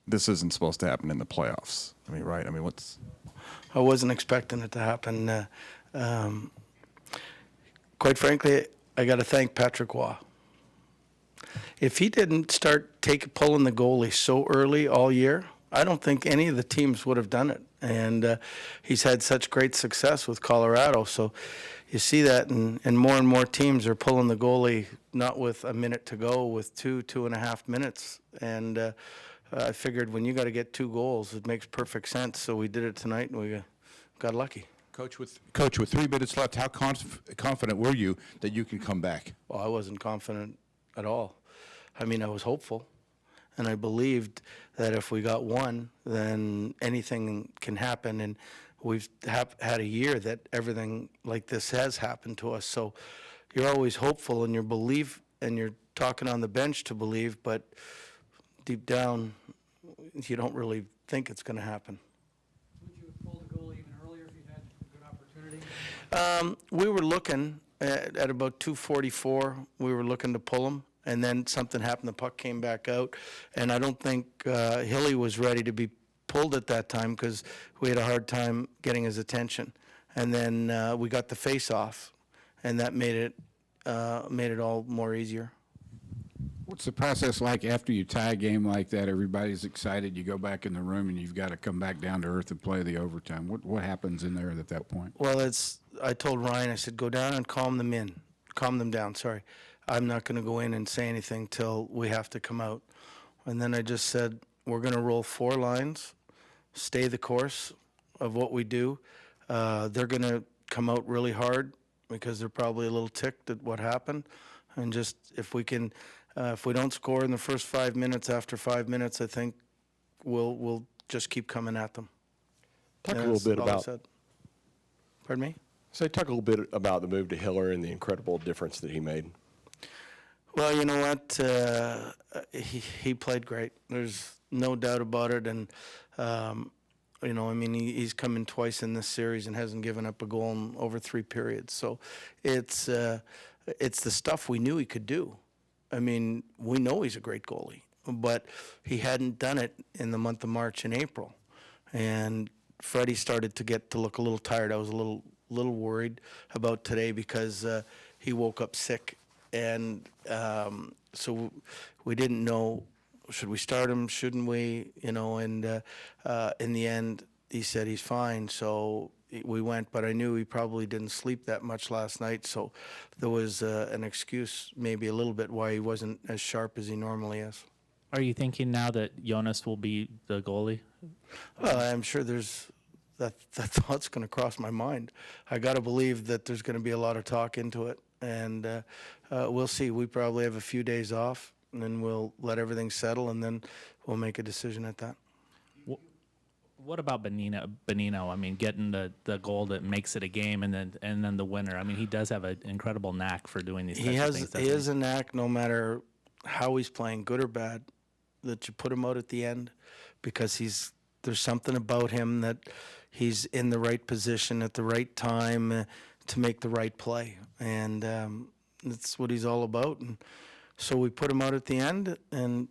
this isn't supposed to happen in the playoffs. I mean, right? I mean, I wasn't expecting it to happen. Quite frankly, I got to thank Patrick Waugh. If he didn't start pulling the goalie so early all year, I don't think any of the teams would have done it. And he's had such great success with Colorado. So you see that, and more teams are pulling the goalie not with a minute to go, with 2.5 minutes. And I figured when you got to get 2 goals, it makes perfect sense. So we did it tonight, and we got lucky. Coach, with 3 minutes left, how confident were you that you can come back? Well, I wasn't confident at all. I mean, I was hopeful, and I believed that if we got one, then anything can happen. And we've had a year that everything like this has happened to us. So you're always hopeful, and you believe, and you're talking on the bench to believe, but deep down, you don't really think it's going to happen. Would you have pulled the goal even earlier if you had a good opportunity? We were looking at about 2:44. We were looking to pull him, and then something happened. The puck came back out, and I don't think Hilly was ready to be pulled at that time because we had a hard time getting his attention. And then we got the face-off, and that made it all more easier. What's the process like after you tie a game like that? Everybody's excited. You go back in the room, and you've got to come back down to earth and play the overtime. What happens in there at that point? Well, I told Ryan, I said, go down and calm them down, sorry. I'm not going to go in and say anything till we have to come out. And then I just said, we're going to roll 4 lines, stay the course of what we do. They're going to come out really hard because they're probably a little ticked at what happened. And just if we don't score in the first 5 minutes, after 5 minutes, I think we'll just keep coming at them. Talk a little bit about. Pardon me? Talk a little bit about the move to Hiller and the incredible difference that he made. Well, you know what? He played great. There's no doubt about it. And, he's come in twice in this series and hasn't given up a goal in over 3 periods. So it's the stuff we knew he could do. I mean, we know he's a great goalie, but he hadn't done it in the month of March and April. And Freddie started to look a little tired. I was a little worried about today because he woke up sick. And so we didn't know, should we start him, shouldn't we? And in the end, he said he's fine. So we went, but I knew he probably didn't sleep that much last night. So there was an excuse maybe a little bit why he wasn't as sharp as he normally is. Are you thinking now that Jonas will be the goalie? Well, I'm sure that thought's going to cross my mind. I got to believe that there's going to be a lot of talk into it. And we'll see. We probably have a few days off, and then we'll let everything settle, and then we'll make a decision at that. What about Bonino? I mean, getting the goal that makes it a game, and then the winner. I mean, he does have an incredible knack for doing these types of things. He has a knack, no matter how he's playing, good or bad, that you put him out at the end, because there's something about him that he's in the right position at the right time to make the right play, and that's what he's all about. And so we put him out at the end, and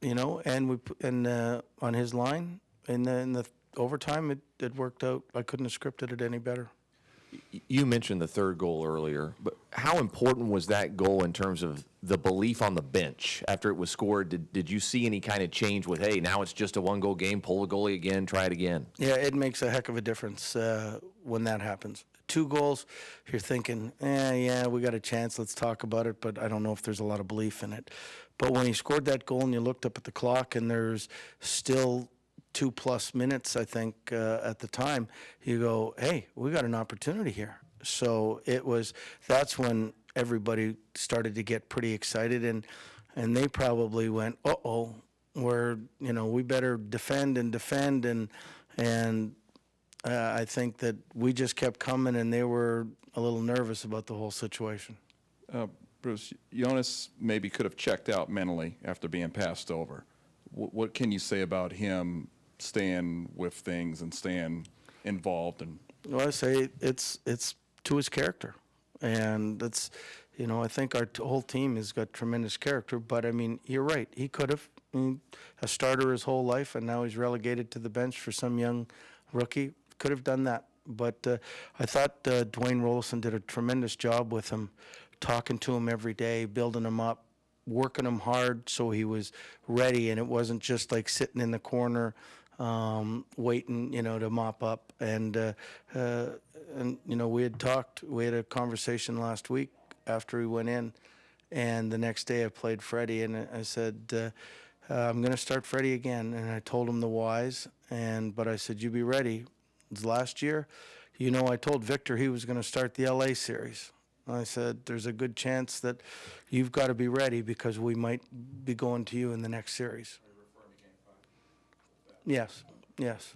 on his line in the overtime, it worked out. I couldn't have scripted it any better. You mentioned the 3rd goal earlier, but how important was that goal in terms of the belief on the bench after it was scored? Did you see any kind of change with, hey, now it's just a 1-goal game, pull the goalie again, try it again? Yeah, it makes a heck of a difference when that happens. 2 goals, you're thinking, yeah, we got a chance, let's talk about it, but I don't know if there's a lot of belief in it. But when he scored that goal and you looked up at the clock and there's still 2+ minutes, I think, at the time, you go, hey, we got an opportunity here. So that's when everybody started to get pretty excited, and they probably went, we better defend, and I think that we just kept coming, and they were a little nervous about the whole situation. Bruce, Jonas maybe could have checked out mentally after being passed over. What can you say about him staying with things and staying involved? And well, I say it's to his character, and that's, I think our whole team has got tremendous character. But I mean, you're right. He could have, A starter his whole life, and now he's relegated to the bench for some young rookie. Could have done that. But I thought Dwayne Rollison did a tremendous job with him, talking to him every day, building him up, working him hard so he was ready, and it wasn't just like sitting in the corner waiting, to mop up. And we had a conversation last week after he went in, and the next day I played Freddie, and I said, I'm going to start Freddie again. And I told him the whys, but I said, you be ready. It's last year, I told Victor he was going to start the LA series. I said, there's a good chance that you've got to be ready because we might be going to you in the next series. Yes, yes,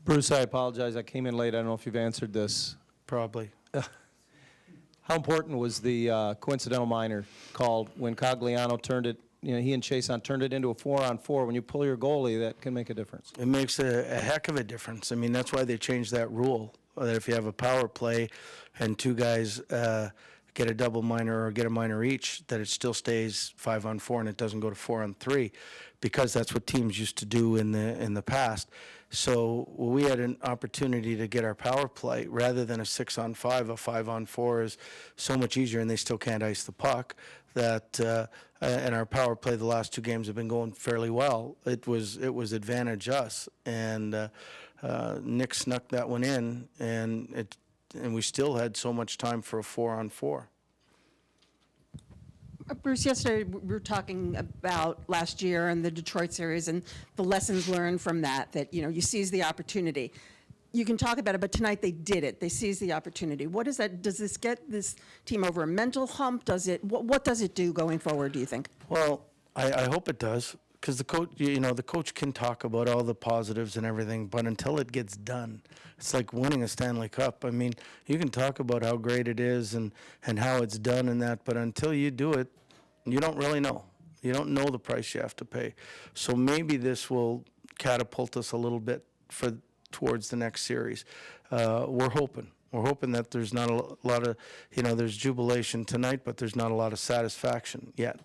Bruce, I apologize. I came in late. I don't know if you've answered this. probably. How important was the coincidental minor called when Cogliano turned it, he and Chason turned it into a 4-on-4? When you pull your goalie, that can make a difference. It makes a heck of a difference. I mean, that's why they changed that rule, that if you have a power play and two guys get a double minor or get a minor each, that it still stays 5-on-4 and it doesn't go to 4-on-3, because that's what teams used to do in the past. So we had an opportunity to get our power play rather than a 6-on-5. A 5-on-4 is so much easier, and they still can't ice the puck. And our power play the last two games have been going fairly well. It was advantage us, and Nick snuck that one in, and we still had so much time for a 4-on-4. Bruce, yesterday we were talking about last year and the Detroit series and the lessons learned from that, you seize the opportunity. You can talk about it, but tonight they did it. They seized the opportunity. What is that? Does this get this team over a mental hump? What does it do going forward, do you think? Well, I hope it does, because the coach, the coach can talk about all the positives and everything, but until it gets done, it's like winning a Stanley Cup. I mean, you can talk about how great it is and how it's done and that, but until you do it, you don't really know. You don't know the price you have to pay. So maybe this will catapult us a little bit towards the next series. We're hoping. We're hoping that there's not a lot of, there's jubilation tonight, but there's not a lot of satisfaction yet.